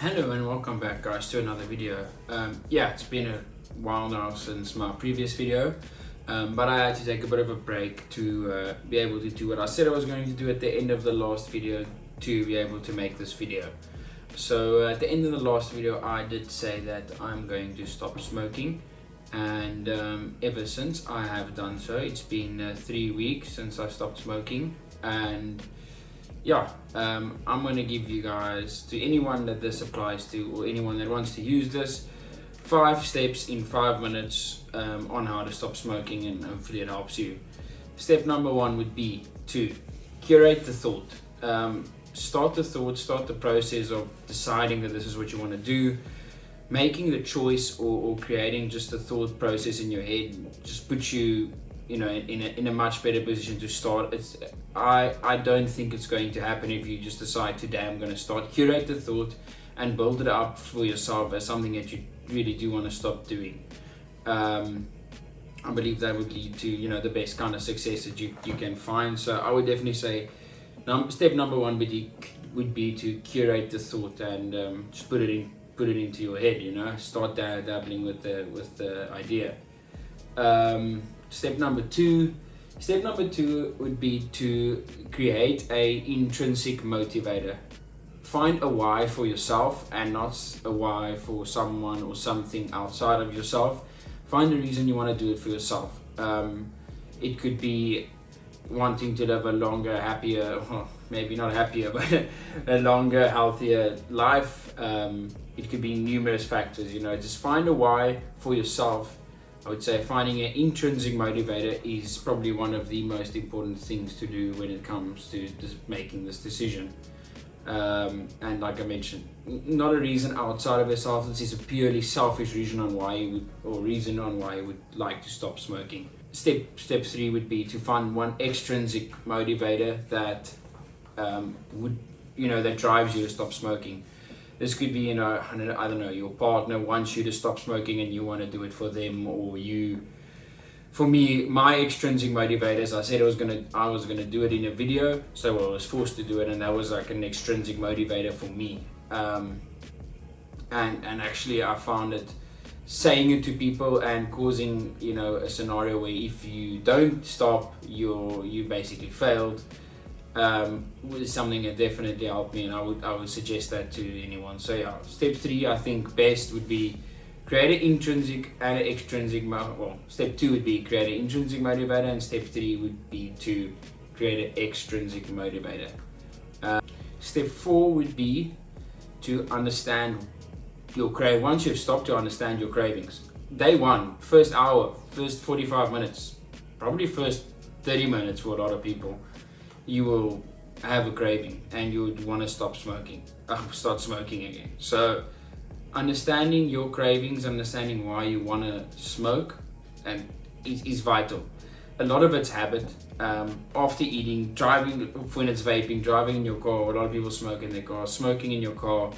Hello and welcome back, guys, to another video. Yeah, it's been a while now since my previous video, but I had to take a bit of a break to be able to do what I said I was going to do at the end of the last video to be able to make this video. So at the end of the last video I did say that I'm going to stop smoking, and ever since I have done so. It's been 3 weeks since I stopped smoking, and yeah, I'm going to give you guys, to anyone that this applies to or anyone that wants to use this, 5 steps in 5 minutes on how to stop smoking, and hopefully it helps you. Step number 1 would be to curate the thought. Start the process of deciding that this is what you want to do. Making the choice or creating just a thought process in your head just puts you in a much better position to start. I don't think it's going to happen if you just decide today I'm going to start. Curate the thought and build it up for yourself as something that you really do want to stop doing. I believe that would lead to the best kind of success that you can find. So I would definitely say step number 1 would be to curate the thought and just put it into your head. Start dabbling with the idea. Step number two would be to create a intrinsic motivator. Find a why for yourself and not a why for someone or something outside of yourself. Find the reason you want to do it for yourself. It could be wanting to live a longer, happier, maybe not happier, but a longer, healthier life. It could be numerous factors. Just find a why for yourself. I would say finding an intrinsic motivator is probably one of the most important things to do when it comes to making this decision. And like I mentioned, not a reason outside of yourself. This is a purely selfish reason on why you would like to stop smoking. Step 3 would be to find one extrinsic motivator that that drives you to stop smoking. This could be, I don't know, your partner wants you to stop smoking and you want to do it for them, or you. For me, my extrinsic motivators, I said I was gonna do it in a video, so I was forced to do it, and that was like an extrinsic motivator for me. And actually, I found it saying it to people and causing a scenario where if you don't stop, you basically failed. Was something that definitely helped me, and I would suggest that to anyone. So yeah, step 3 I think best would be create an intrinsic and an extrinsic step 2 would be create an intrinsic motivator, and step 3 would be to create an extrinsic motivator. Step 4 would be to understand your cravings. Once you've stopped, to understand your cravings. Day 1, first hour, first 45 minutes, probably first 30 minutes for a lot of people, you will have a craving and you would want to start smoking again. So understanding your cravings, understanding why you want to smoke, and is vital. A lot of it's habit. After eating, driving, when it's vaping, driving in your car, a lot of people smoke in their car, smoking in your car.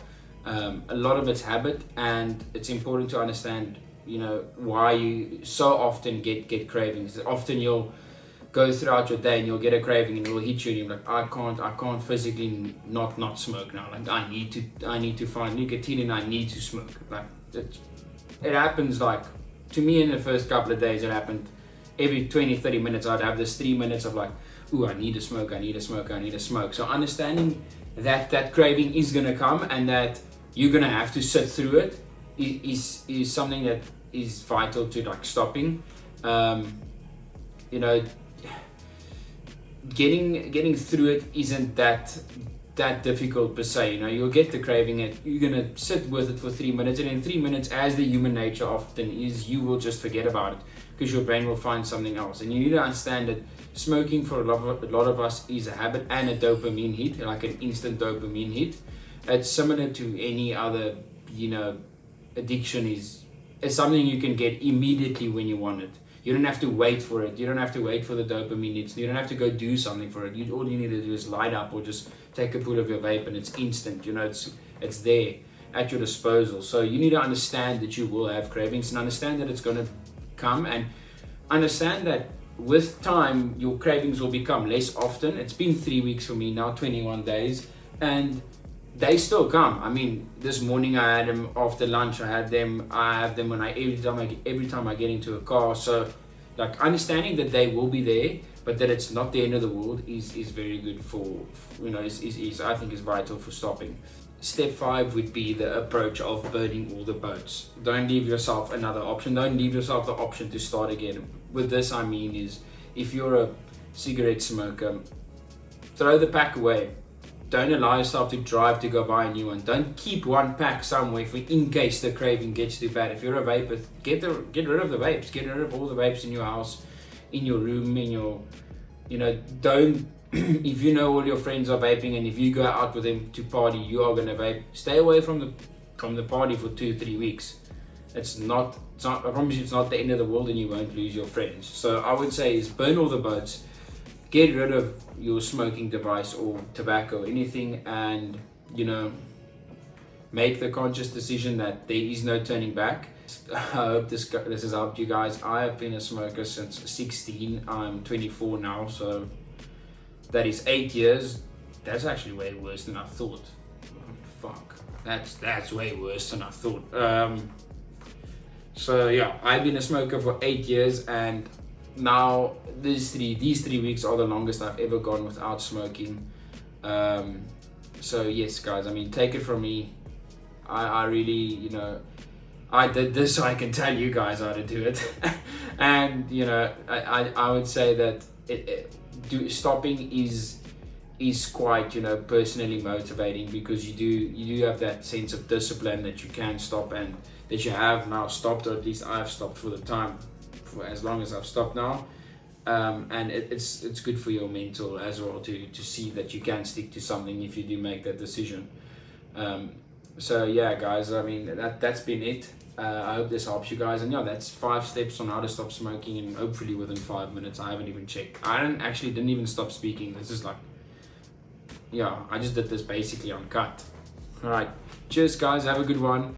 A lot of it's habit, and it's important to understand why you so often get cravings. Often you'll go throughout your day and you'll get a craving and it will hit you and you're like, I can't physically not smoke now. Like I need to find nicotine and I need to smoke. Like it happens, like to me in the first couple of days. It happened every 20-30 minutes. I'd have this 3 minutes of like, ooh, I need to smoke. So understanding that craving is gonna come and that you're gonna have to sit through it is something that is vital to like stopping. Getting through it isn't that difficult per se. You'll get the craving, you're gonna sit with it for 3 minutes, and in 3 minutes, as the human nature often is, you will just forget about it because your brain will find something else. And you need to understand that smoking for a lot of us is a habit and a dopamine hit, like an instant dopamine hit. It's similar to any other addiction. Is something you can get immediately when you want it. You don't have to wait for it. You don't have to wait for the dopamine hits. You don't have to go do something for it. All you need to do is light up or just take a pull of your vape, and it's instant. It's there at your disposal. So you need to understand that you will have cravings, and understand that it's going to come, and understand that with time your cravings will become less often. It's been 3 weeks for me now, 21 days, and they still come. I mean, this morning I had them after lunch. I have them when every time I get into a car. So, like, understanding that they will be there, but that it's not the end of the world is very good for, is I think is vital for stopping. Step 5 would be the approach of burning all the boats. Don't leave yourself another option. Don't leave yourself the option to start again. With this, I mean, is if you're a cigarette smoker, throw the pack away. Don't allow yourself to drive to go buy a new one. Don't keep one pack somewhere in case the craving gets too bad. If you're a vapor, get rid of the vapes. Get rid of all the vapes in your house, in your room, don't. If you know all your friends are vaping, and if you go out with them to party, you are gonna vape. Stay away from the party for 2-3 weeks. It's not. I promise you, it's not the end of the world, and you won't lose your friends. So I would say is burn all the boats, get rid of your smoking device or tobacco, anything, and make the conscious decision that there is no turning back. I hope this has helped you guys. I have been a smoker since 16. I'm 24 now, so that is 8 years. That's actually way worse than I thought. Fuck, that's way worse than I thought. So yeah, I've been a smoker for 8 years, and now these 3 weeks are the longest I've ever gone without smoking. So yes, guys, I mean, take it from me. I really, I did this so I can tell you guys how to do it. And I would say that stopping is quite personally motivating, because you do have that sense of discipline that you can stop, and that you have now stopped, or at least I've stopped for as long as I've stopped now. And it's good for your mental as well to see that you can stick to something if you do make that decision. So yeah, guys, I mean, that's been it. I hope this helps you guys. And yeah, that's 5 steps on how to stop smoking, and hopefully within 5 minutes. I haven't even checked. I didn't even stop speaking. This is like, yeah, I just did this basically uncut. All right, cheers, guys. Have a good one.